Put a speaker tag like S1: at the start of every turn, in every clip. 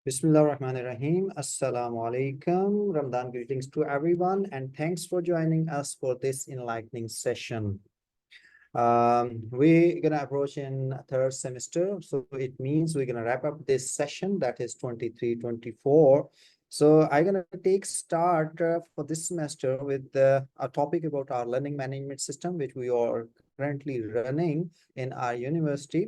S1: Bismillahirrahmanirrahim. Assalamu alaikum. Ramadan greetings to everyone, and thanks for joining us for this enlightening session. We're gonna approach in third semester, so it means we're gonna wrap up this session that is 23-24. So I'm gonna take start for this semester with a topic about our learning management system, which we are currently running in our university.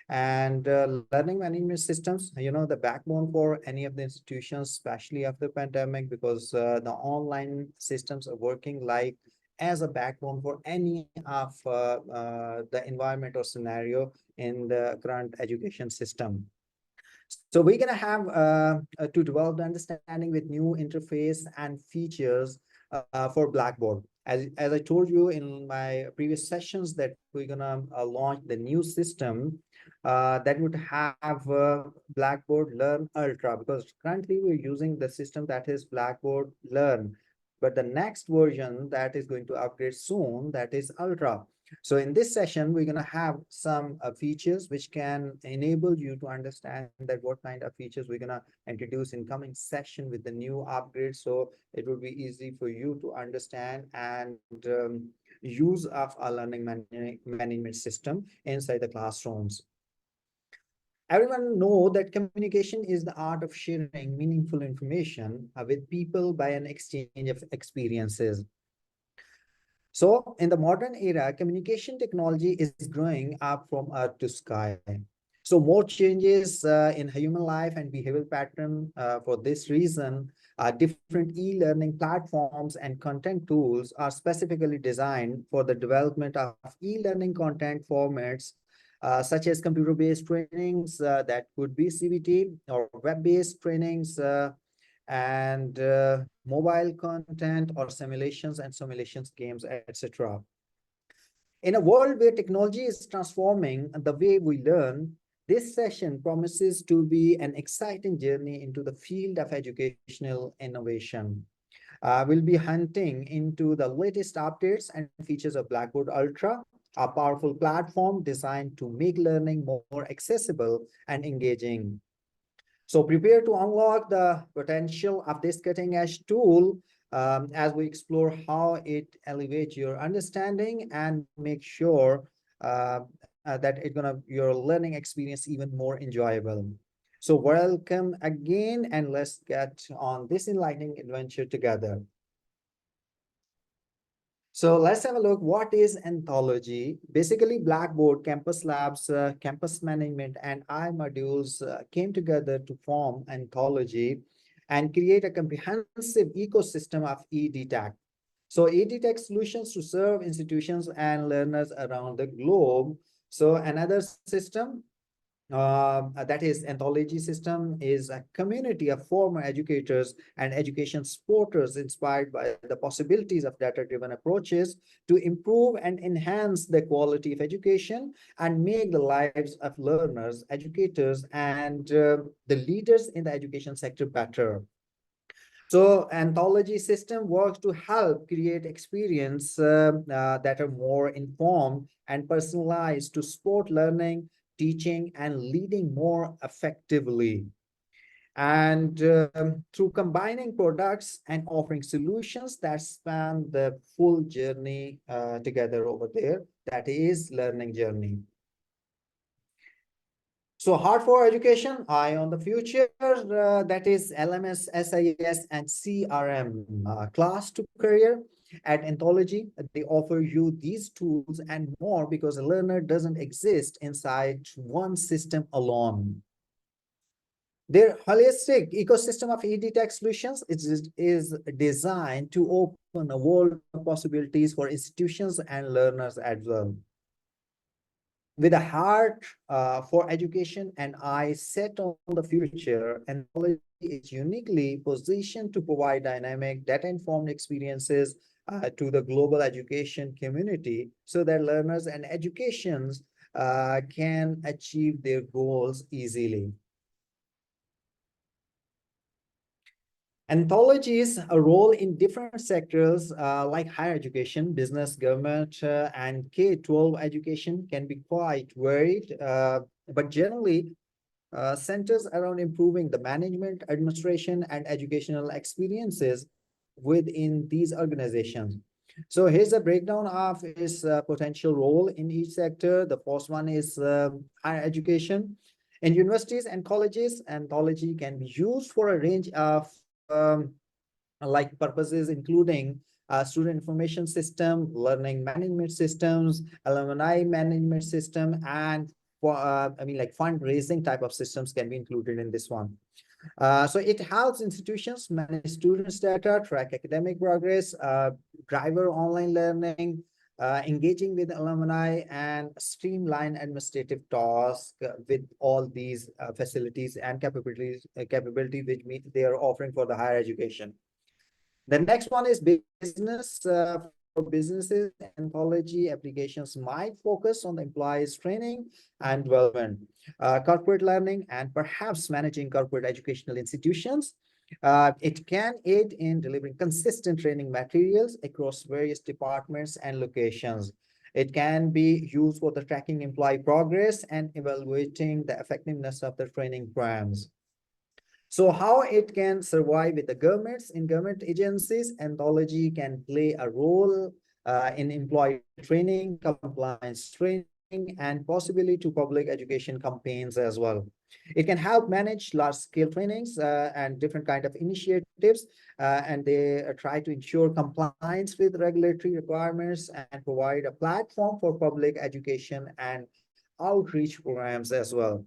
S1: And learning management systems, the backbone for any of the institutions, especially after pandemic, because the online systems are working like as a backbone for any of the environment or scenario in the current education system. So we're going to have to develop the understanding with new interface and features for Blackboard. As I told you in my previous sessions that we're going to launch the new system that would have Blackboard Learn Ultra, because currently we're using the system that is Blackboard Learn. But the next version that is going to upgrade soon, that is Ultra. So in this session, we're going to have some features which can enable you to understand that what kind of features we're going to introduce in coming session with the new upgrade. So it will be easy for you to understand and use of a learning management system inside the classrooms. Everyone know that communication is the art of sharing meaningful information with people by an exchange of experiences. So in the modern era, communication technology is growing up from earth to sky. So more changes in human life and behavioral pattern. For this reason, different e-learning platforms and content tools are specifically designed for the development of e-learning content formats, such as computer-based trainings that could be CBT, or web-based trainings and mobile content or simulations and simulations games, etc. In a world where technology is transforming the way we learn, this session promises to be an exciting journey into the field of educational innovation. We'll be hunting into the latest updates and features of Blackboard Ultra, a powerful platform designed to make learning more accessible and engaging. So prepare to unlock the potential of this cutting-edge tool as we explore how it elevates your understanding and make sure that your learning experience even more enjoyable. So welcome again, and let's get on this enlightening adventure together. So let's have a look. What is anthology? Basically, Blackboard, Campus Labs, Campus Management, and I modules came together to form anthology and create a comprehensive ecosystem of EdTech. So EdTech solutions to serve institutions and learners around the globe. So another system that is anthology system is a community of former educators and education supporters inspired by the possibilities of data-driven approaches to improve and enhance the quality of education and make the lives of learners, educators, and the leaders in the education sector better. So anthology system works to help create experience that are more informed and personalized to support learning, teaching, and leading more effectively. And through combining products and offering solutions that span the full journey together over there, that is learning journey. So hard for education, eye on the future, that is LMS, SIS, and CRM. Class to career at Anthology, they offer you these tools and more because a learner doesn't exist inside one system alone. Their holistic ecosystem of EdTech solutions is designed to open a world of possibilities for institutions and learners as well. With a heart for education and eyes set on the future, Anthology is uniquely positioned to provide dynamic, data-informed experiences to the global education community so that learners and educations can achieve their goals easily. Anthologies a role in different sectors like higher education, business, government, and K-12 education can be quite varied, but generally centers around improving the management, administration, and educational experiences within these organizations. So here's a breakdown of its potential role in each sector. The first one is higher education. In universities and colleges, anthology can be used for a range of like purposes, including student information system, learning management systems, alumni management system, and for like fundraising type of systems can be included in this one. So it helps institutions manage students' data, track academic progress, driver online learning, engaging with alumni, and streamline administrative tasks with all these facilities and capability which they are offering for the higher education. The next one is business. For businesses, anthology applications might focus on the employees' training and development, corporate learning, and perhaps managing corporate educational institutions. It can aid in delivering consistent training materials across various departments and locations. It can be used for the tracking employee progress and evaluating the effectiveness of the training programs. So how it can survive with the governments? In government agencies, anthology can play a role in employee training, compliance training, and possibly to public education campaigns as well. It can help manage large-scale trainings and different kind of initiatives, and they try to ensure compliance with regulatory requirements and provide a platform for public education and outreach programs as well.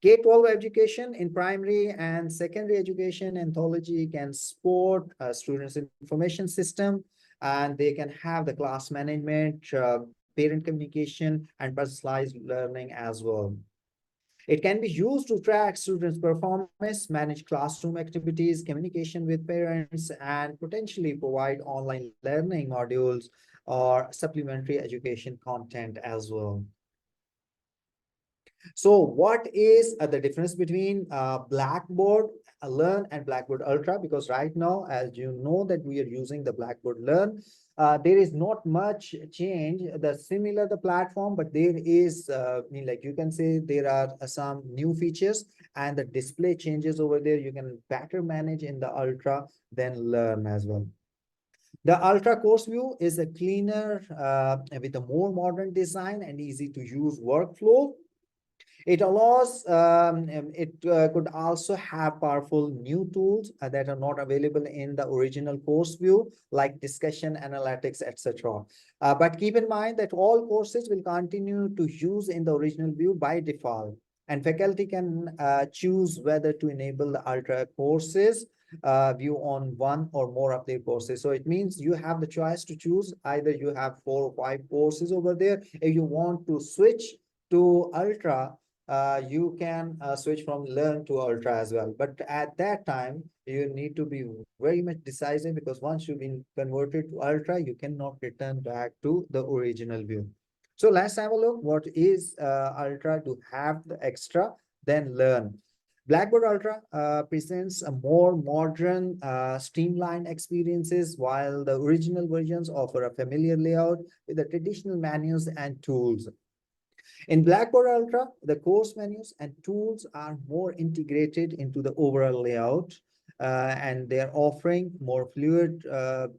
S1: K-12 education in primary and secondary education, anthology can support students' information system, and they can have the class management, parent communication, and personalized learning as well. It can be used to track students' performance, manage classroom activities, communication with parents, and potentially provide online learning modules or supplementary education content as well. So what is the difference between Blackboard Learn and Blackboard Ultra? Because right now, as you know, that we are using the Blackboard Learn, there is not much change. The similar the platform, but there is, like you can say, there are some new features and the display changes over there. You can better manage in the Ultra than Learn as well. The Ultra course view is a cleaner with a more modern design and easy to use workflow. It allows, it could also have powerful new tools that are not available in the original course view, like discussion, analytics, etc. But keep in mind that all courses will continue to use in the original view by default, and faculty can choose whether to enable the Ultra courses view on one or more of their courses. So it means you have the choice to choose. Either you have 4 or 5 courses over there. If you want to switch to Ultra, you can switch from Learn to Ultra as well. But at that time, you need to be very much decisive, because once you've been converted to Ultra, you cannot return back to the original view. So let's have a look. What is Ultra to have the extra than Learn? Blackboard Ultra presents a more modern, streamlined experiences, while the original versions offer a familiar layout with the traditional menus and tools. In Blackboard Ultra, the course menus and tools are more integrated into the overall layout, and they're offering more fluid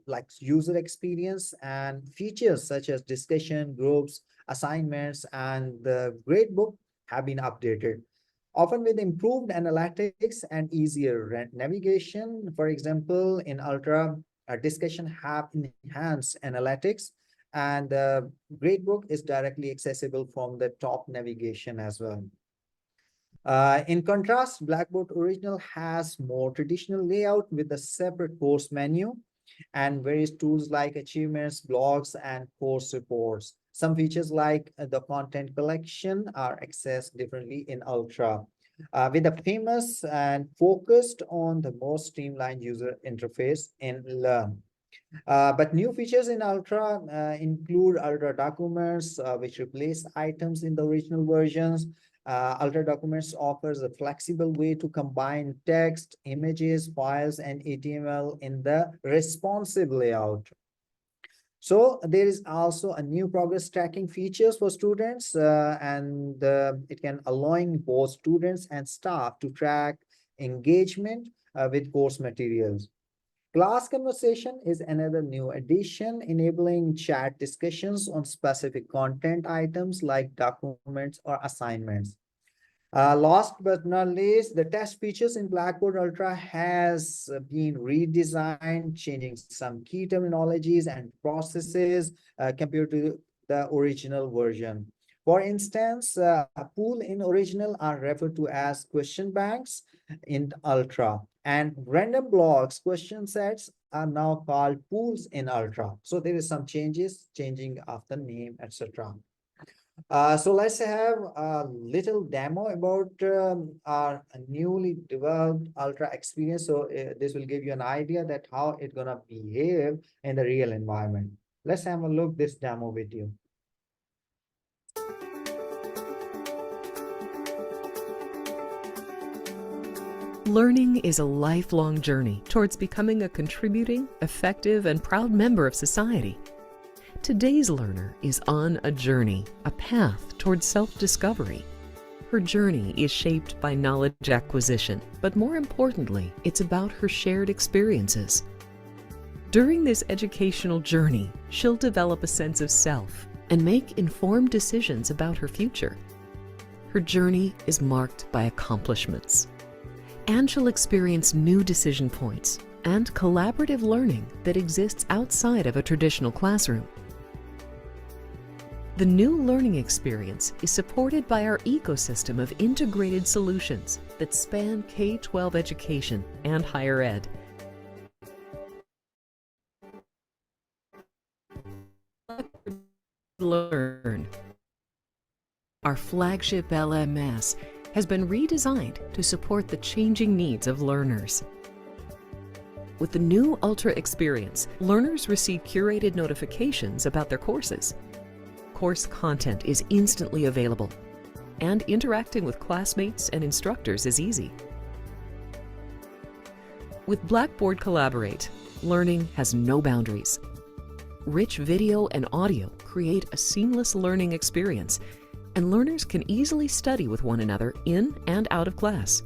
S1: like user experience, and features such as discussion, groups, assignments, and the gradebook have been updated, often with improved analytics and easier navigation. For example, in Ultra, a discussion have enhanced analytics, and the gradebook is directly accessible from the top navigation as well. In contrast, Blackboard Original has more traditional layout with a separate course menu and various tools like achievements, blogs, and course reports. Some features like the content collection are accessed differently in Ultra, with a famous and focused on the most streamlined user interface in Learn. But new features in Ultra include Ultra Documents, which replace items in the original versions. Ultra Documents offers a flexible way to combine text, images, files, and HTML in the responsive layout. So there is also a new progress tracking features for students, and it can allowing both students and staff to track engagement with course materials. Class conversation is another new addition, enabling chat discussions on specific content items like documents or assignments. Last but not least, the test features in Blackboard Ultra has been redesigned, changing some key terminologies and processes compared to the original version. For instance, a pool in original are referred to as question banks in Ultra, and random blocks question sets are now called pools in Ultra. So there is some changes, changing of the name, etc. So let's have a little demo about our newly developed Ultra experience. So this will give you an idea that how it's gonna behave in the real environment. Let's have a look this demo with you.
S2: Learning is a lifelong journey towards becoming a contributing, effective, and proud member of society. Today's learner is on a journey, a path towards self-discovery. Her journey is shaped by knowledge acquisition, but more importantly, it's about her shared experiences. During this educational journey, she'll develop a sense of self and make informed decisions about her future. Her journey is marked by accomplishments. And she'll experience new decision points and collaborative learning that exists outside of a traditional classroom. The new learning experience is supported by our ecosystem of integrated solutions that span K-12 education and higher ed. Learn. Our flagship LMS has been redesigned to support the changing needs of learners. With the new Ultra experience, learners receive curated notifications about their courses. Course content is instantly available, and interacting with classmates and instructors is easy. With Blackboard Collaborate, learning has no boundaries. Rich video and audio create a seamless learning experience, and learners can easily study with one another in and out of class.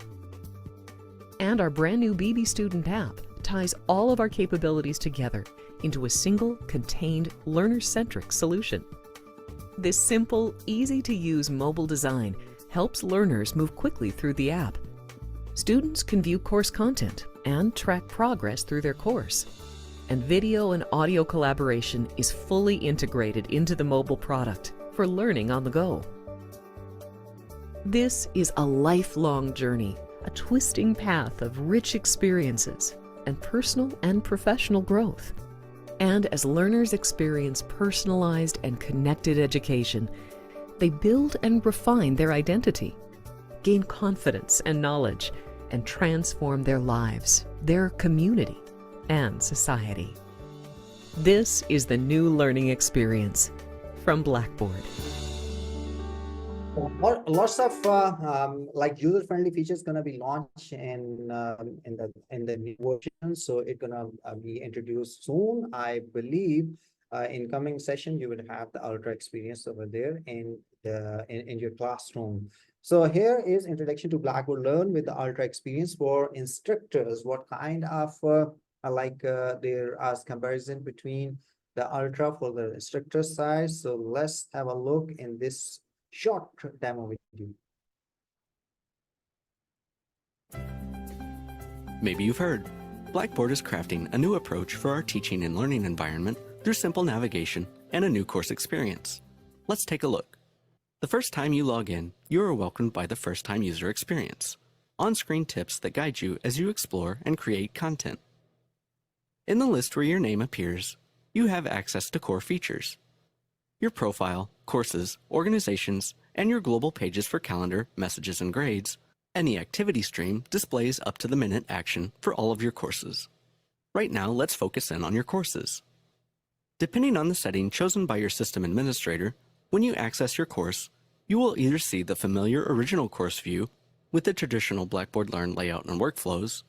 S2: And our brand new BB Student app ties all of our capabilities together into a single, contained, learner-centric solution. This simple, easy-to-use mobile design helps learners move quickly through the app. Students can view course content and track progress through their course. And video and audio collaboration is fully integrated into the mobile product for learning on the go. This is a lifelong journey, a twisting path of rich experiences and personal and professional growth. And as learners experience personalized and connected education, they build and refine their identity, gain confidence and knowledge, and transform their lives, their community, and society. This is the new learning experience from Blackboard.
S1: Lots of like user-friendly features gonna be launched in the new version, so it's gonna be introduced soon. I believe in coming session you will have the Ultra experience over there in your classroom. So here is introduction to Blackboard Learn with the Ultra experience for instructors. What kind of there is comparison between the Ultra for the instructor side. So let's have a look in this short demo with you.
S3: Maybe you've heard. Blackboard is crafting a new approach for our teaching and learning environment through simple navigation and a new course experience. Let's take a look. The first time you log in, you are welcomed by the first-time user experience. On-screen tips that guide you as you explore and create content. In the list where your name appears, you have access to core features. Your profile, courses, organizations, and your global pages for calendar, messages, and grades, and the activity stream displays up-to-the-minute action for all of your courses. Right now, let's focus in on your courses. Depending on the setting chosen by your system administrator, when you access your course, you will either see the familiar original course view with the traditional Blackboard Learn layout and workflows,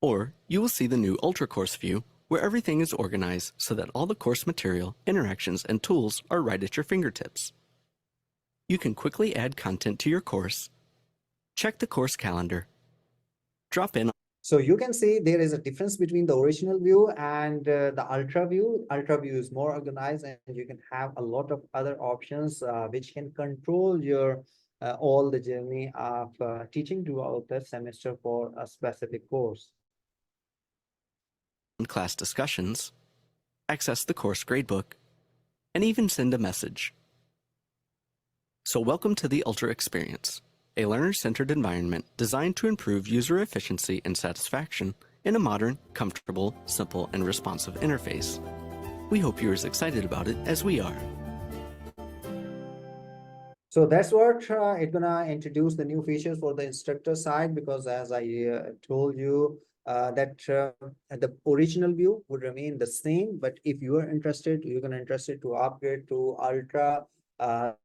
S3: or you will see the new Ultra course view where everything is organized so that all the course material, interactions, and tools are right at your fingertips. You can quickly add content to your course, check the course calendar, drop in.
S1: So you can see there is a difference between the original view and the Ultra view. Ultra view is more organized, and you can have a lot of other options which can control your all the journey of teaching throughout the semester for a specific course.
S3: Class discussions, access the course gradebook, and even send a message. So welcome to the Ultra experience, a learner-centered environment designed to improve user efficiency and satisfaction in a modern, comfortable, simple, and responsive interface. We hope you're as excited about it as we are.
S1: So that's what it's gonna introduce the new features for the instructor side, because as I told you that the original view would remain the same, but if you are interested, you're gonna interested to upgrade to Ultra.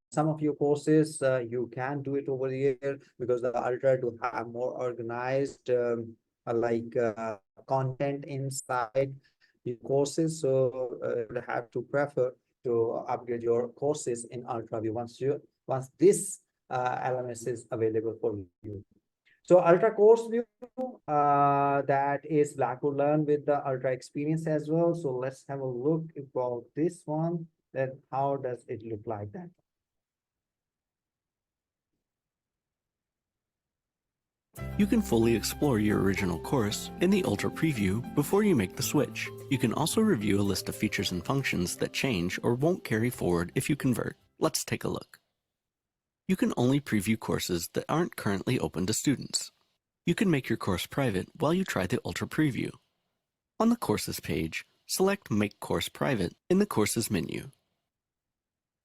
S1: Some of your courses you can do it over here, because the Ultra to have more organized content inside your courses. So you would have to prefer to upgrade your courses in Ultra view once this LMS is available for you. So Ultra course view, that is Blackboard Learn with the Ultra experience as well. So let's have a look about this one. Then how does it look like that?
S3: You can fully explore your original course in the Ultra preview before you make the switch. You can also review a list of features and functions that change or won't carry forward if you convert. Let's take a look. You can only preview courses that aren't currently open to students. You can make your course private while you try the Ultra preview. On the Courses page, select Make Course Private in the Courses menu.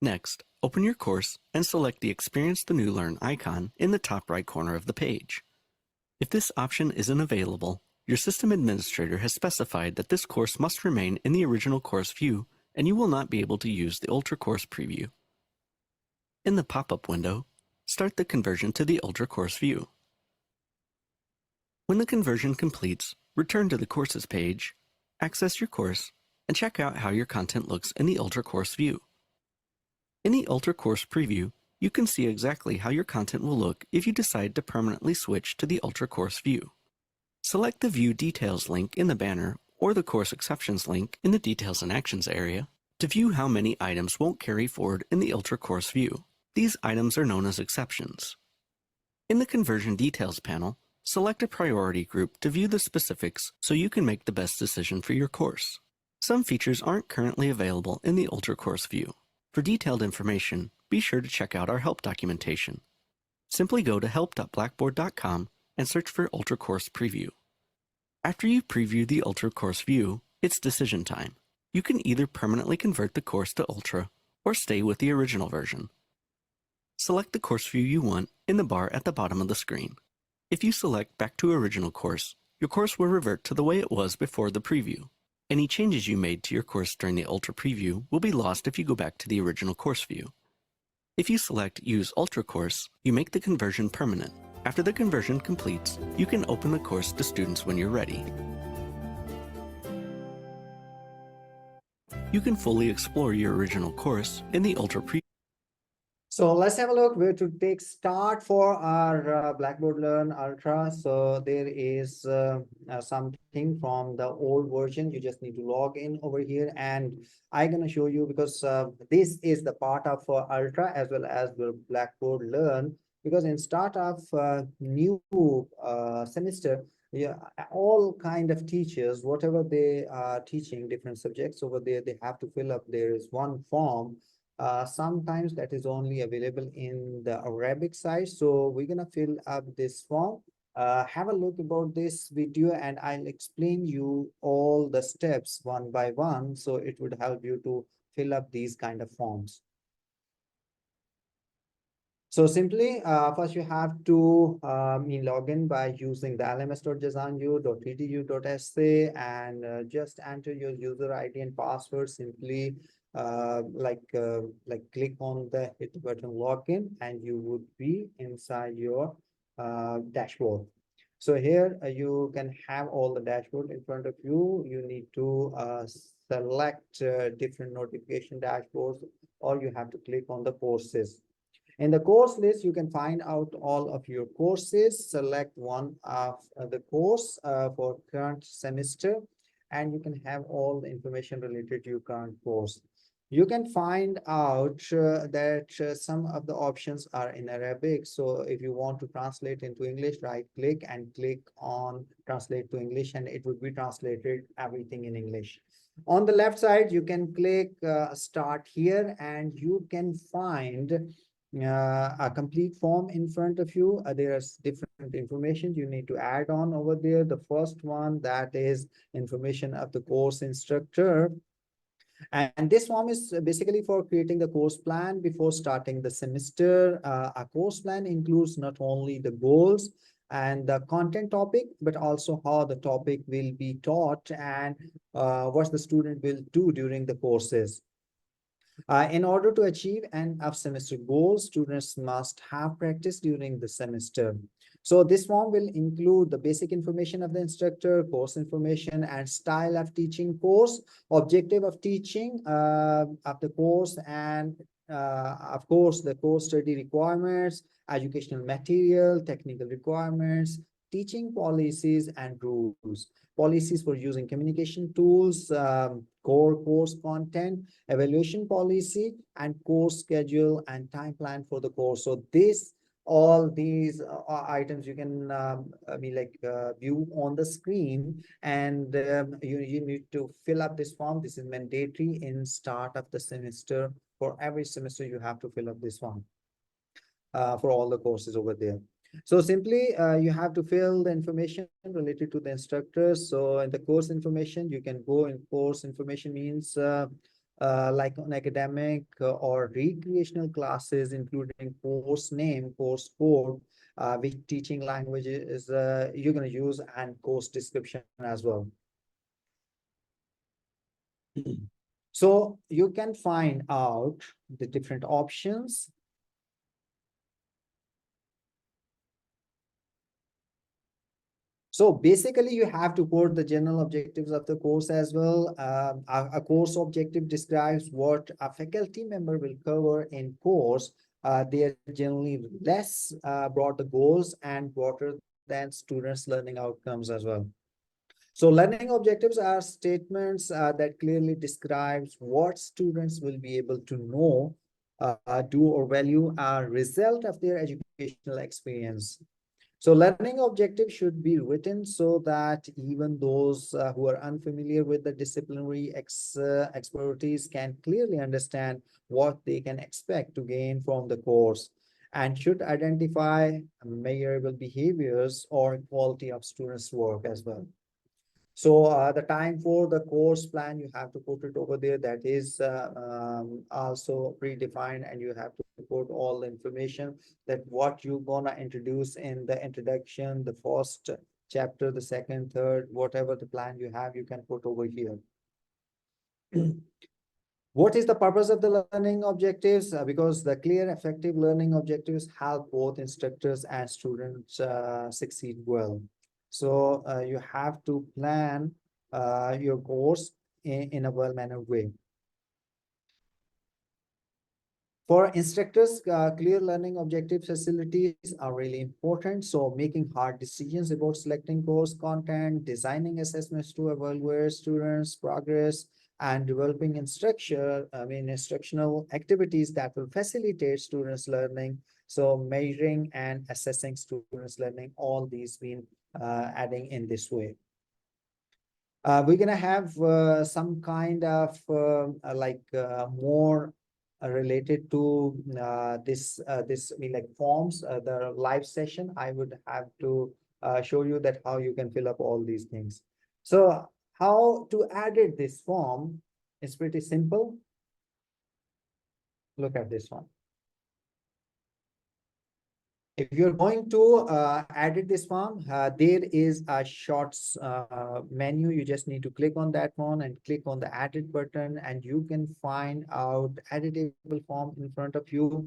S3: Next, open your course and select the Experience the New Learn icon in the top right corner of the page. If this option isn't available, your system administrator has specified that this course must remain in the original course view and you will not be able to use the Ultra course preview. In the pop-up window, start the conversion to the Ultra course view. When the conversion completes, return to the Courses page, access your course, and check out how your content looks in the Ultra course view. In the Ultra course preview, you can see exactly how your content will look if you decide to permanently switch to the Ultra course view. Select the View Details link in the banner or the Course Exceptions link in the Details and Actions area to view how many items won't carry forward in the Ultra course view. These items are known as exceptions. In the Conversion Details panel, select a priority group to view the specifics so you can make the best decision for your course. Some features aren't currently available in the Ultra course view. For detailed information, be sure to check out our help documentation. Simply go to help.blackboard.com and search for Ultra Course Preview. After you preview the Ultra Course view, it's decision time. You can either permanently convert the course to Ultra or stay with the original version. Select the course view you want in the bar at the bottom of the screen. If you select Back to Original Course, your course will revert to the way it was before the preview. Any changes you made to your course during the Ultra preview will be lost if you go back to the original course view. If you select Use Ultra Course, you make the conversion permanent. After the conversion completes, you can open the course to students when you're ready. You can fully explore your original course in the Ultra preview.
S1: So let's have a look where to take start for our Blackboard Learn Ultra. So there is something from the old version. You just need to log in over here, and I'm going to show you, because this is the part of Ultra as well as the Blackboard Learn, because in start of new semester, yeah, all kind of teachers, whatever they are teaching different subjects over there, they have to fill up. There is one form. Sometimes that is only available in the Arabic side. So we're gonna fill up this form. Have a look about this video and I'll explain you all the steps one by one. So it would help you to fill up these kind of forms. So simply, first you have to log in by using the lms.designu.edu.sa and just enter your user ID and password. Simply click on the hit button login and you would be inside your dashboard. So here you can have all the dashboard in front of you. You need to select different notification dashboards, or you have to click on the courses. In the course list, you can find out all of your courses, select one of the course for current semester, and you can have all the information related to your current course. You can find out that some of the options are in Arabic. So if you want to translate into English, right click and click on translate to English, and it would be translated everything in English. On the left side, you can click start here, and you can find a complete form in front of you. There's different information you need to add on over there. The first one, that is information of the course instructor. And this form is basically for creating the course plan before starting the semester. A course plan includes not only the goals and the content topic, but also how the topic will be taught and what the student will do during the courses. In order to achieve end of semester goals, students must have practice during the semester. So this form will include the basic information of the instructor, course information, and style of teaching course, objective of teaching of the course, and of course, the course study requirements, educational material, technical requirements, teaching policies and rules, policies for using communication tools, core course content, evaluation policy, and course schedule and time plan for the course. So all these items you can view on the screen, and you need to fill up this form. This is mandatory in start of the semester. For every semester, you have to fill up this form for all the courses over there. So simply you have to fill the information related to the instructors. So in the course information, you can go in course information means like on academic or recreational classes, including course name, course code, which teaching language is you're going to use, and course description as well. So you can find out the different options. So basically, you have to quote the general objectives of the course as well. A course objective describes what a faculty member will cover in course. They are generally less broad the goals and broader than students' learning outcomes as well. So learning objectives are statements that clearly describes what students will be able to know, do, or value a result of their educational experience. So learning objectives should be written so that even those who are unfamiliar with the disciplinary expertise can clearly understand what they can expect to gain from the course, and should identify measurable behaviors or quality of students' work as well. So the time for the course plan, you have to put it over there. That is also predefined, and you have to put all the information that what you're gonna introduce in the introduction, the first chapter, the second, third, whatever the plan you have, you can put over here. What is the purpose of the learning objectives? Because the clear, effective learning objectives help both instructors and students succeed well. So you have to plan your course in a well-mannered way. For instructors, clear learning objective facilities are really important. So making hard decisions about selecting course content, designing assessments to evaluate students' progress, and developing instructional activities that will facilitate students' learning. So measuring and assessing students' learning, all these been adding in this way. We're gonna have some kind of more related to this like forms, the live session. I would have to show you that how you can fill up all these things. So how to edit this form is pretty simple. Look at this one. If you're going to edit this form, there is a shorts menu. You just need to click on that one and click on the edit button, and you can find out editable form in front of you.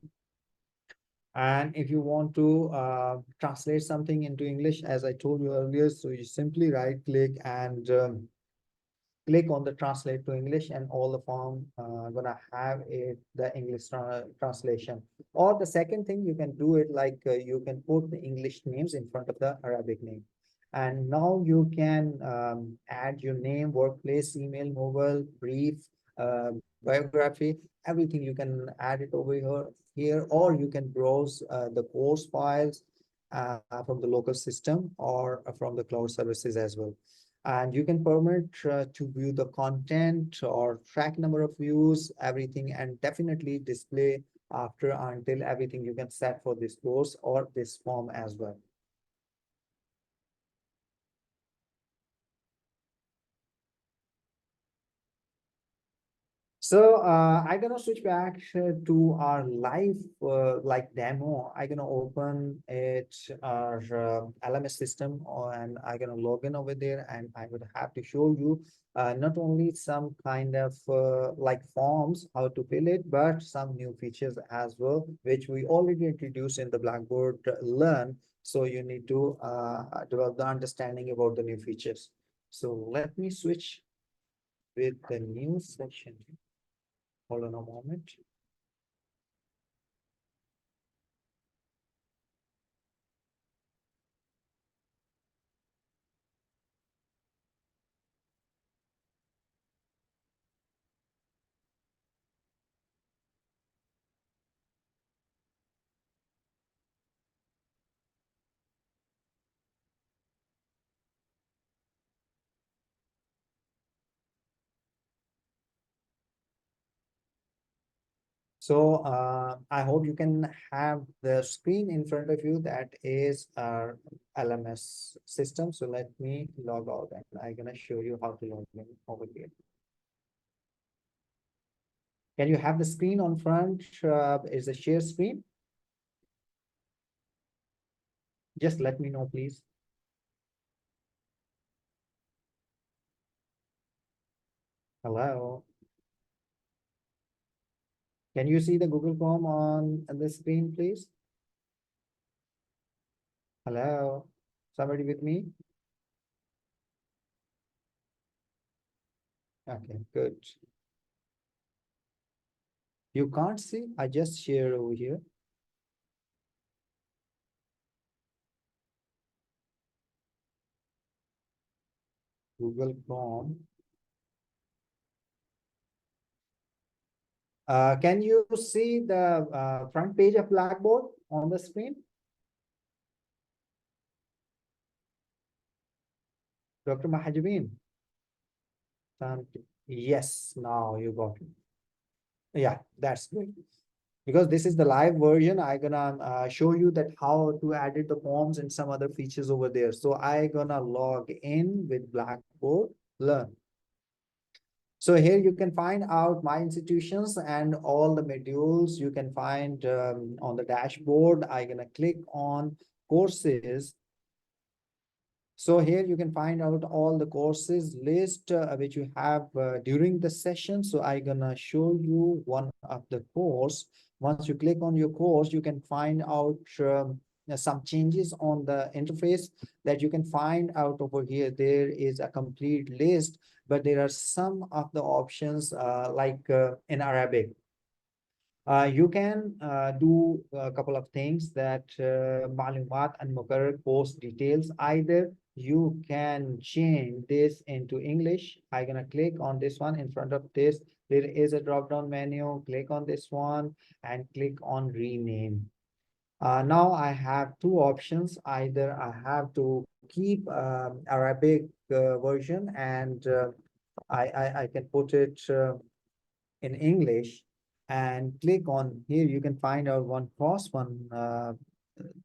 S1: And if you want to translate something into English, as I told you earlier, so you simply right click and click on the translate to English, and all the form gonna have it the English translation. Or the second thing, you can do it like you can put the English names in front of the Arabic name. And now you can add your name, workplace, email, mobile, brief, biography, everything. You can add it over here, or you can browse the course files from the local system or from the cloud services as well. And you can permit to view the content or track number of views, everything, and definitely display after until everything you can set for this course or this form as well. So I'm gonna switch back to our live like demo. I'm gonna open it our LMS system, and I'm gonna log in over there, and I would have to show you not only some kind of like forms how to fill it, but some new features as well, which we already introduced in the Blackboard Learn. So you need to develop the understanding about the new features. So let me switch with the new section. Hold on a moment. So I hope you can have the screen in front of you. That is our LMS system. So let me log out, and I'm gonna show you how to log in over here. Can you have the screen on front? Is the share screen? Just let me know, please. Hello. Can you see the Google Chrome on the screen, please? Hello. Somebody with me? Okay, good. You can't see? I just share over here. Google Chrome. Can you see the front page of Blackboard on the screen? Dr. Mahajibin? Yes, now you got it. Yeah, that's good. Because this is the live version, I'm gonna show you that how to edit the forms and some other features over there. So I'm gonna log in with Blackboard Learn. So here you can find out my institutions and all the modules you can find on the dashboard. I'm gonna click on courses. So here you can find out all the courses list which you have during the session. So I'm gonna show you one of the course. Once you click on your course, you can find out some changes on the interface that you can find out over here. There is a complete list, but there are some of the options like in Arabic. You can do a couple of things that Malumat and Mukarrar post details. Either you can change this into English. I'm gonna click on this one in front of this. There is a drop-down menu. Click on this one and click on rename. Now I have two options. Either I have to keep Arabic version, and I can put it in English, and click on here. You can find out one cross one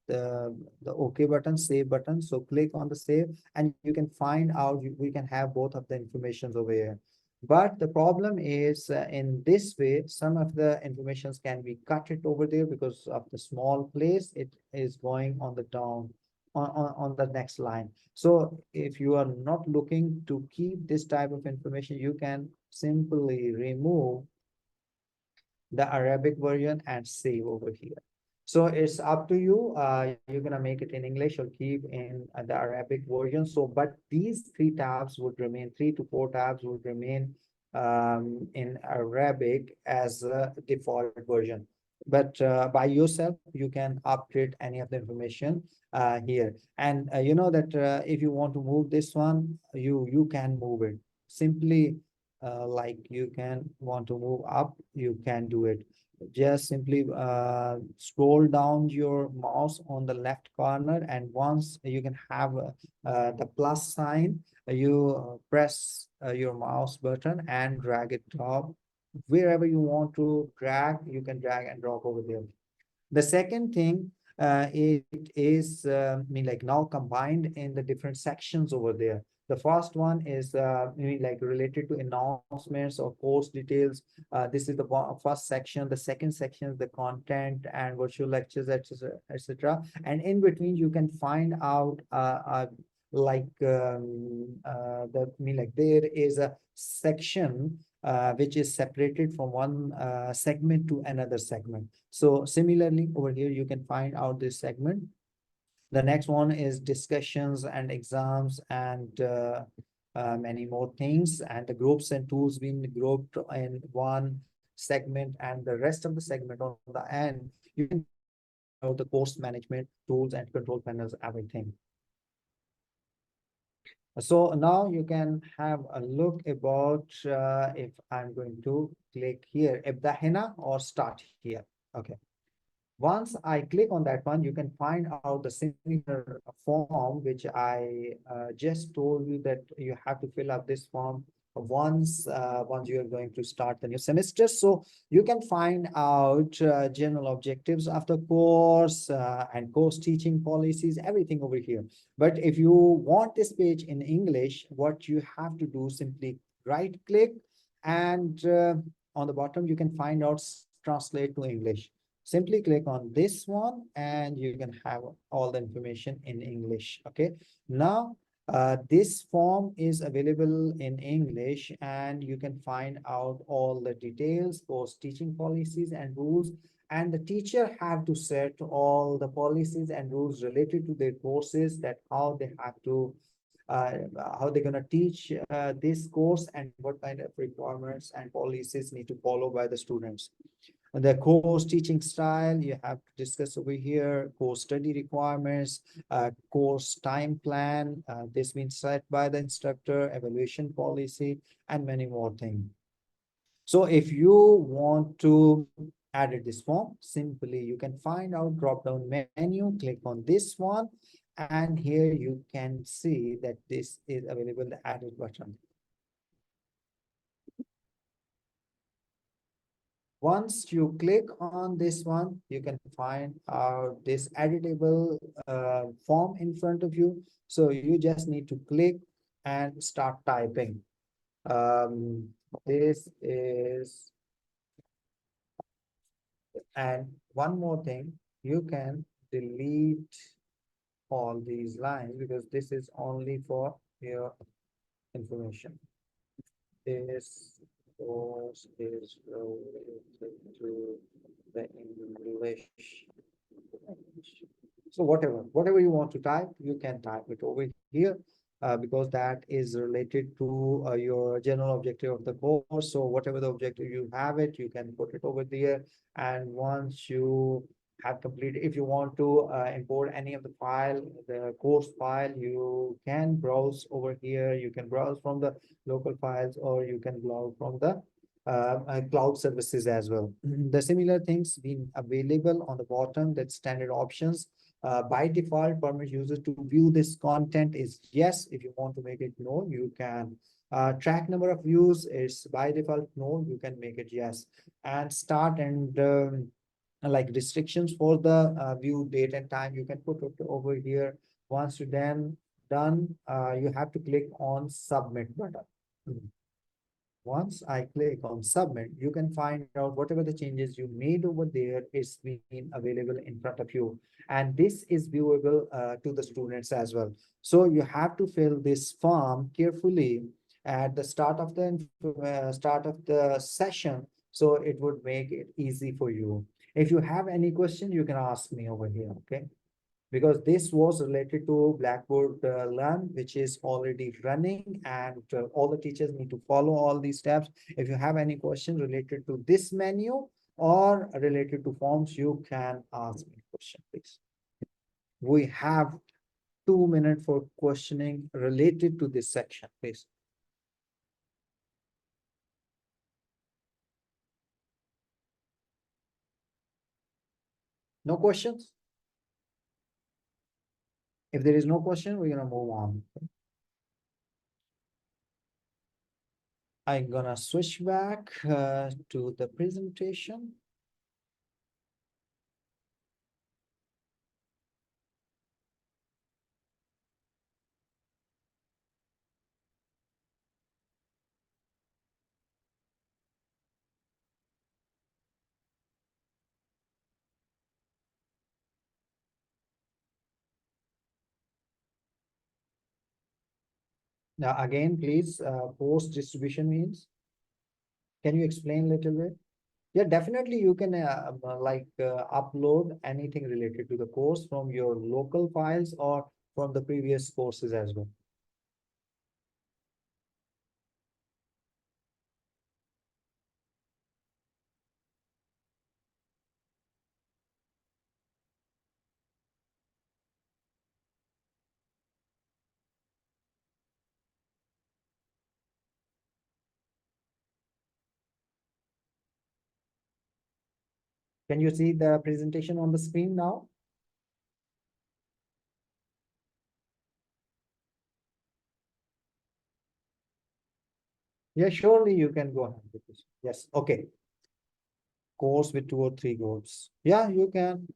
S1: the OK button, save button. So click on the save, and you can find out we can have both of the informations over here. But the problem is in this way, some of the informations can be cut it over there because of the small place. It is going on the down on the next line. So if you are not looking to keep this type of information, you can simply remove the Arabic version and save over here. So it's up to you. You're gonna make it in English or keep in the Arabic version. So, but these three tabs would remain, 3 to 4 tabs would remain in Arabic as a default version. But by yourself, you can update any of the information here. And you know that if you want to move this one, you can move it. Simply like you can want to move up, you can do it. Just simply scroll down your mouse on the left corner, and once you can have the plus sign, you press your mouse button and drag it up. Wherever you want to drag, you can drag and drop over there. The second thing, it is like now combined in the different sections over there. The first one is like related to announcements or course details. This is the first section. The second section is the content and virtual lectures, etc., etc. And in between, you can find out like there is a section which is separated from one segment to another segment. So similarly, over here, you can find out this segment. The next one is discussions and exams and many more things. And the groups and tools being grouped in one segment, and the rest of the segment on the end, you can know the course management tools and control panels, everything. So now you can have a look about if I'm going to click here, Ibda Hina or start here. Okay. Once I click on that one, you can find out the similar form, which I just told you that you have to fill up this form once you are going to start the new semester. So you can find out general objectives of the course and course teaching policies, everything over here. But if you want this page in English, what you have to do, simply right click, and on the bottom you can find out translate to English. Simply click on this one and you can have all the information in English. Okay. Now, this form is available in English, and you can find out all the details, course teaching policies and rules. And the teacher have to set all the policies and rules related to their courses, that how they have to how they're going to teach this course, and what kind of requirements and policies need to follow by the students. The course teaching style, you have to discuss over here, course study requirements, course time plan, this means set by the instructor, evaluation policy, and many more things. So if you want to edit this form, simply you can find out drop-down menu, click on this one, and here you can see that this is available, the edit button. Once you click on this one, you can find this editable form in front of you. So you just need to click and start typing. This is, and one more thing, you can delete all these lines because this is only for your information. This course is related to the English. So whatever you want to type, you can type it over here because that is related to your general objective of the course. So whatever the objective you have it, you can put it over there. And once you have completed, if you want to import any of the file, the course file, you can browse over here. You can browse from the local files, or you can browse from the cloud services as well. The similar things being available on the bottom, that standard options. By default, permit users to view this content is yes. If you want to make it no, you can. Track number of views is by default no, you can make it yes. And start and like restrictions for the view date and time, you can put it over here. Once you're then done, you have to click on submit button. Once I click on submit, you can find out whatever the changes you made over there is being available in front of you. And this is viewable to the students as well. So you have to fill this form carefully at the start of the session, so it would make it easy for you. If you have any question, you can ask me over here, okay? Because this was related to Blackboard Learn, which is already running, and all the teachers need to follow all these steps. If you have any question related to this menu or related to forms, you can ask me question, please. We have 2 minutes for questioning related to this section, please. No questions? If there is no question, we're gonna move on. I'm gonna switch back to the presentation. Now, again, please, post distribution means. Can you explain a little bit? Yeah, definitely you can upload anything related to the course from your local files or from the previous courses as well. Can you see the presentation on the screen now? Yeah, surely you can go ahead with this. Yes, okay. Course with 2 or 3 groups. Yeah, you can.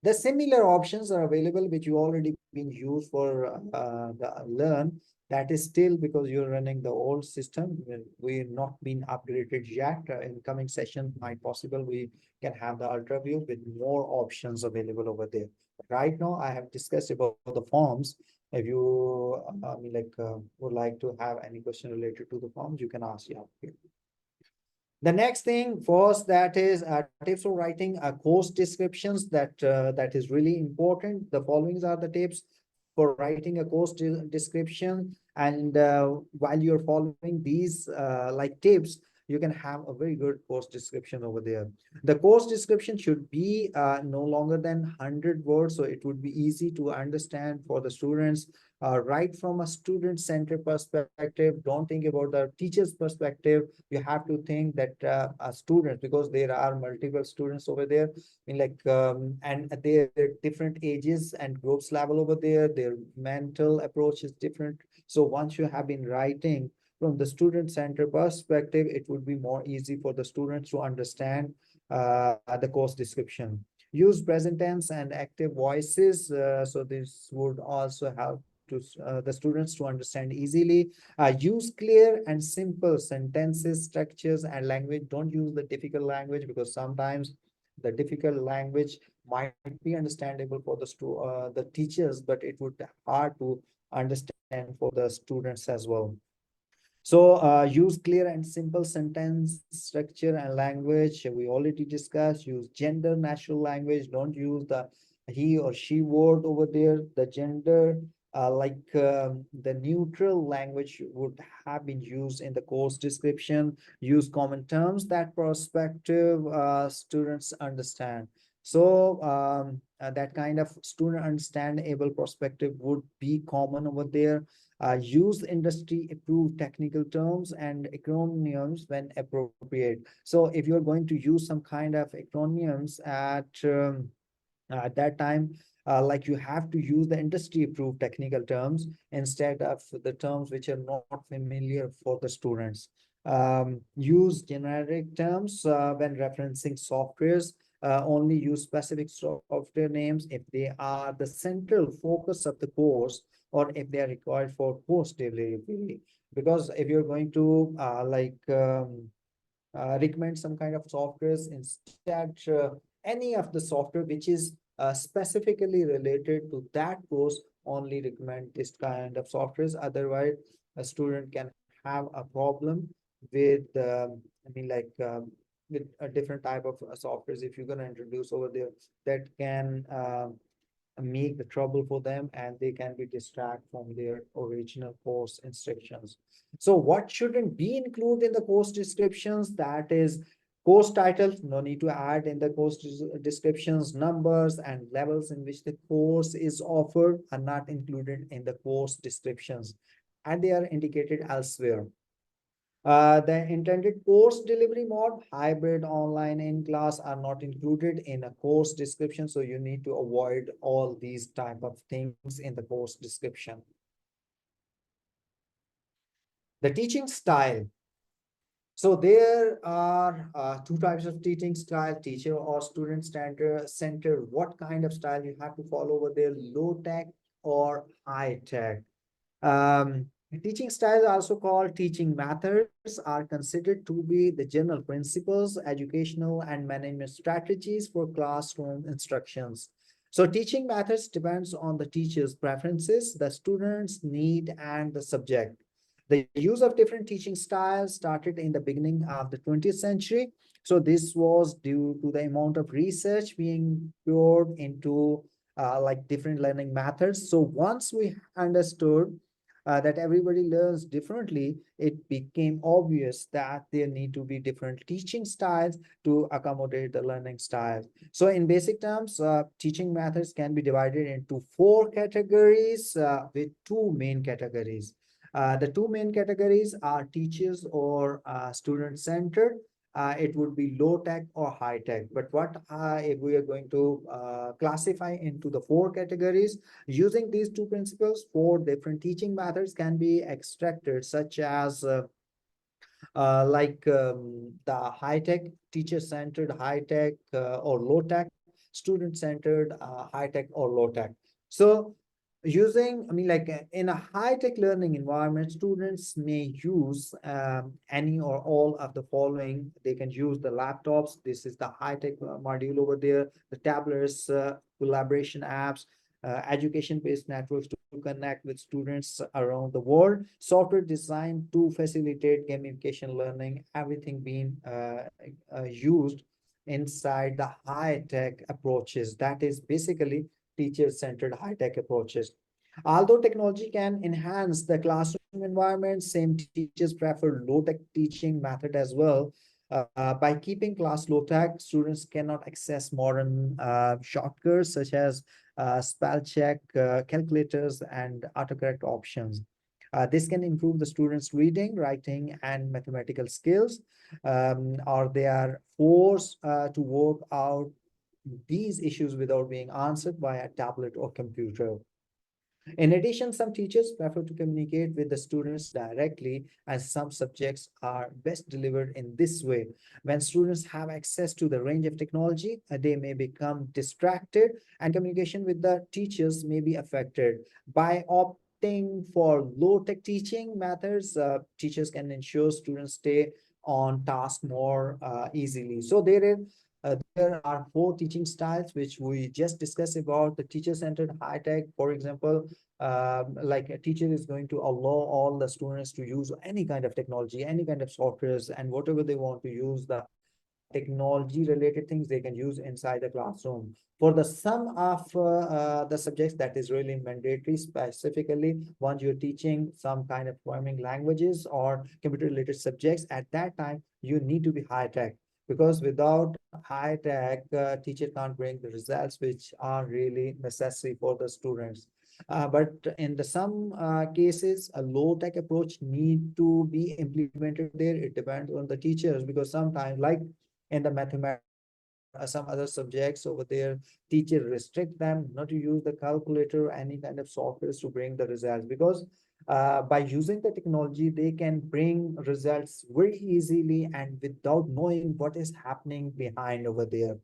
S1: The similar options are available, which you already been used for the Learn. That is still because you're running the old system. We're not been upgraded yet. In coming session, might possible we can have the Ultra view with more options available over there. Right now, I have discussed about the forms. If you would like to have any question related to the forms, you can ask. Yeah. The next thing first, that is tips for writing course descriptions. That is really important. The following are the tips for writing a course description, and while you're following these tips, you can have a very good course description over there. The course description should be no longer than 100 words, so it would be easy to understand for the students. Right from a student-centered perspective, don't think about the teacher's perspective. You have to think that a student, because there are multiple students over there, and their different ages and groups level over there, their mental approach is different. So once you have been writing from the student-centered perspective, it would be more easy for the students to understand the course description. Use present tense and active voices. So this would also help to the students to understand easily. Use clear and simple sentences, structures, and language. Don't use the difficult language, because sometimes the difficult language might be understandable for the teachers, but it would be hard to understand for the students as well. So use clear and simple sentence structure and language. We already discussed. Use gender natural language. Don't use the he or she word over there. The gender, the neutral language would have been used in the course description. Use common terms that prospective students understand. So that kind of student understandable perspective would be common over there. Use industry approved technical terms and acronyms when appropriate. So if you're going to use some kind of acronyms at that time, you have to use the industry approved technical terms instead of the terms which are not familiar for the students. Use generic terms when referencing softwares. Only use specific software names if they are the central focus of the course, or if they are required for course delivery. Because if you're going to recommend some kind of softwares, instead any of the software which is specifically related to that course, only recommend this kind of softwares. Otherwise, a student can have a problem with with a different type of softwares if you're going to introduce over there that can make the trouble for them and they can be distract from their original course instructions. So what shouldn't be included in the course descriptions? That is course titles, no need to add in the course descriptions. Numbers and levels in which the course is offered are not included in the course descriptions and they are indicated elsewhere. The intended course delivery mode, hybrid, online, in-class are not included in a course description. So you need to avoid all these type of things in the course description. The teaching style. So there are two types of teaching style, teacher or student center. What kind of style you have to follow over there, low tech or high tech? Teaching styles, also called teaching methods, are considered to be the general principles, educational and management strategies for classroom instructions. So teaching methods depends on the teacher's preferences, the student's need, and the subject. The use of different teaching styles started in the beginning of the 20th century. So this was due to the amount of research being poured into like different learning methods. So once we understood that everybody learns differently, it became obvious that there need to be different teaching styles to accommodate the learning styles. So in basic terms, teaching methods can be divided into four categories with two main categories. The two main categories are teachers or student-centered. It would be low tech or high tech. But what if we are going to classify into the four categories? Using these two principles, four different teaching methods can be extracted, such as the high-tech, teacher-centered, high-tech or low-tech, student-centered, high-tech or low-tech. So using, in a high-tech learning environment, students may use any or all of the following. They can use the laptops. This is the high-tech module over there, the tablets, collaboration apps, education-based networks to connect with students around the world, software designed to facilitate gamification learning, everything being used inside the high-tech approaches. That is basically teacher-centered high-tech approaches. Although technology can enhance the classroom environment, same teachers prefer low-tech teaching method as well. By keeping class low-tech, students cannot access modern shortcuts such as spell check, calculators, and autocorrect options. This can improve the students' reading, writing, and mathematical skills, or they are forced to work out these issues without being answered by a tablet or computer. In addition, some teachers prefer to communicate with the students directly, as some subjects are best delivered in this way. When students have access to the range of technology, they may become distracted and communication with the teachers may be affected. By opting for low-tech teaching methods, teachers can ensure students stay on task more easily. So there are four teaching styles which we just discussed about. The teacher-centered high-tech, for example, like a teacher is going to allow all the students to use any kind of technology, any kind of softwares, and whatever they want to use, the technology related things they can use inside the classroom. For the some of the subjects, that is really mandatory, specifically once you're teaching some kind of programming languages or computer related subjects, at that time you need to be high tech, because without high tech, teacher can't bring the results which are really necessary for the students. But in the some cases, a low tech approach need to be implemented there. It depends on the teachers, because sometimes, like in the mathematics or some other subjects over there, teacher restrict them not to use the calculator or any kind of softwares to bring the results, because by using the technology, they can bring results very easily and without knowing what is happening behind over there.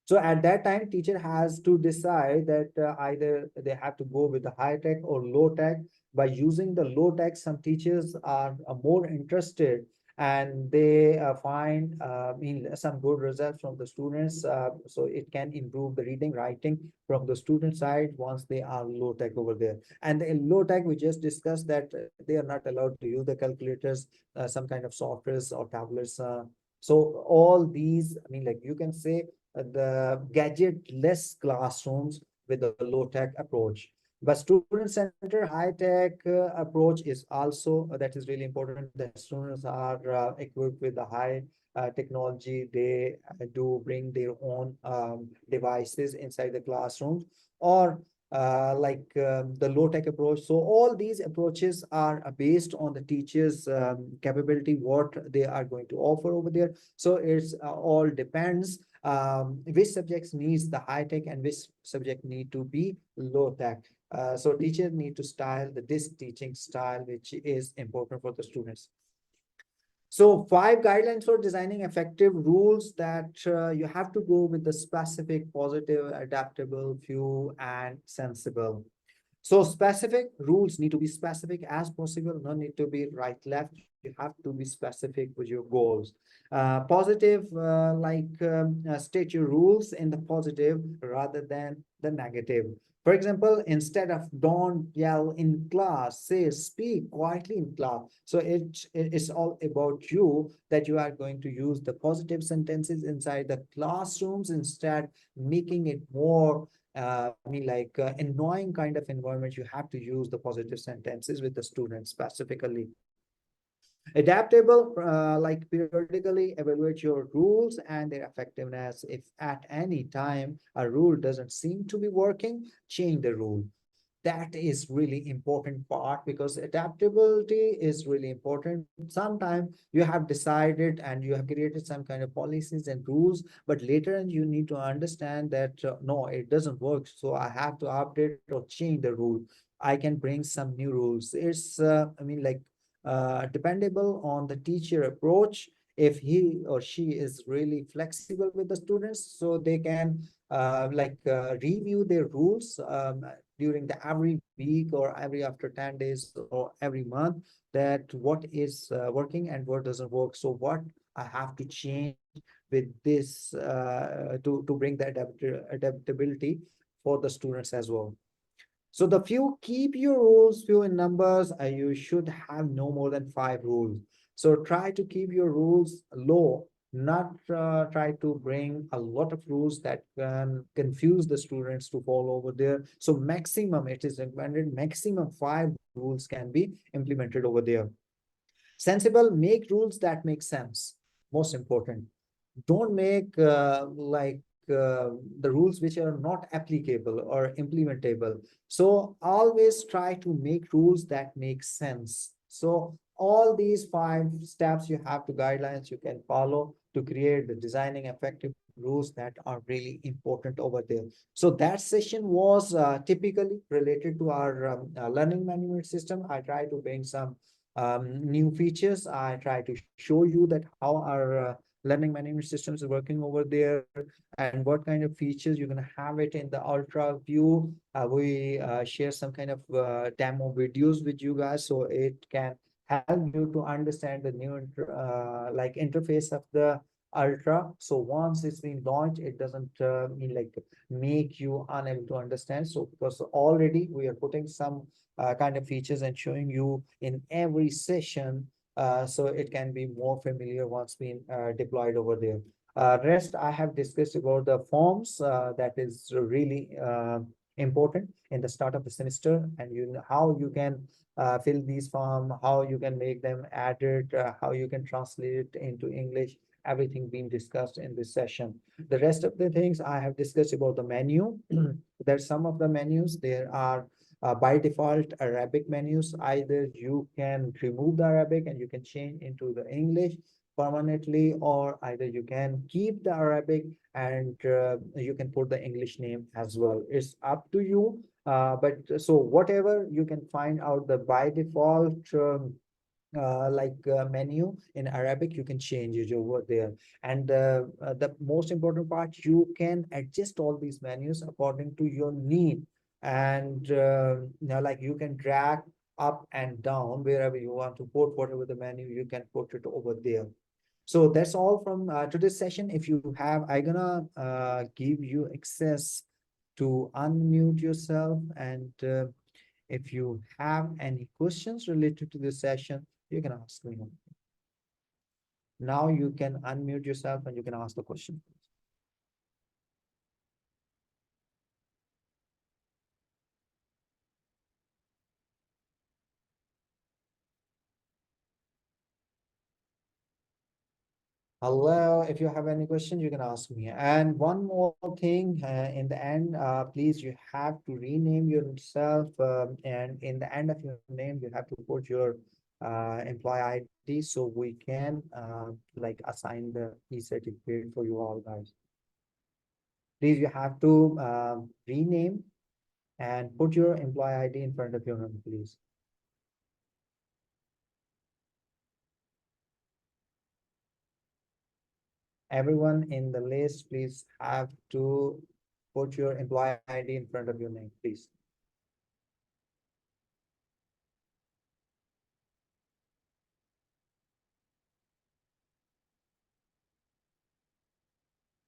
S1: So at that time, teacher has to decide that either they have to go with the high tech or low tech. By using the low tech, some teachers are more interested and they find some good results from the students. So it can improve the reading, writing from the student side once they are low tech over there. And in low tech, we just discussed that they are not allowed to use the calculators, some kind of softwares or tablets. So all these, I mean, like you can say the gadget-less classrooms with a low-tech approach. But student-centered high-tech approach is also that is really important. The students are equipped with the high technology. They do bring their own devices inside the classrooms, or the low-tech approach. So all these approaches are based on the teacher's capability, what they are going to offer over there. So it's all depends which subjects needs the high-tech and which subject need to be low-tech. So teachers need to style this teaching style, which is important for the students. So 5 guidelines for designing effective rules that you have to go with the specific, positive, adaptable, few, and sensible. So specific rules need to be specific as possible, no need to be right, left. You have to be specific with your goals. Positive, state your rules in the positive rather than the negative. For example, instead of don't yell in class, say speak quietly in class. So it's all about you, that you are going to use the positive sentences inside the classrooms, instead making it more annoying kind of environment. You have to use the positive sentences with the students specifically. Adaptable, periodically evaluate your rules and their effectiveness. If at any time a rule doesn't seem to be working, change the rule. That is really important part, because adaptability is really important. Sometimes you have decided and you have created some kind of policies and rules, but later on you need to understand that no, it doesn't work, so I have to update or change the rule. I can bring some new rules. It's dependable on the teacher approach. If he or she is really flexible with the students, so they can review their rules during the every week or every after 10 days or every month, that what is working and what doesn't work. So what I have to change with this to bring the adaptability for the students as well. So the few, keep your rules few in numbers. You should have no more than 5 rules. So try to keep your rules low, not try to bring a lot of rules that can confuse the students to follow over there. So maximum, it is recommended, maximum 5 rules can be implemented over there. Sensible, make rules that make sense. Most important. Don't make the rules which are not applicable or implementable. So always try to make rules that make sense. So all these 5 steps you have to guidelines you can follow to create the designing effective rules that are really important over there. So that session was typically related to our learning management system. I try to bring some new features. I try to show you that how our learning management systems are working over there, and what kind of features you're going to have it in the Ultra view. We share some kind of demo videos with you guys, so it can help you to understand the new interface of the Ultra. So once it's been launched, it doesn't make you unable to understand. So because already we are putting some kind of features and showing you in every session, so it can be more familiar once being deployed over there. Rest, I have discussed about the forms that is really important in the start of the semester, and you know how you can fill these form, how you can make them added, how you can translate it into English. Everything being discussed in this session. The rest of the things I have discussed about the menu. There's some of the menus. There are by default Arabic menus. Either you can remove the Arabic and you can change into the English permanently, or either you can keep the Arabic and you can put the English name as well. It's up to you. But so whatever you can find out the by default menu in Arabic, you can change it over there. And the most important part, you can adjust all these menus according to your need. And you can drag up and down wherever you want to put whatever the menu, you can put it over there. So that's all from today's session. If you have, I'm gonna give you access to unmute yourself, and if you have any questions related to this session, you can ask me. Now you can unmute yourself and you can ask the question. Hello, if you have any questions, you can ask me. And one more thing, in the end, please, you have to rename yourself, and in the end of your name, you have to put your employee ID so we can like assign the e-certificate for you all guys. Please, you have to rename and put your employee ID in front of your name, please. Everyone in the list, please have to put your employee ID in front of your name, please.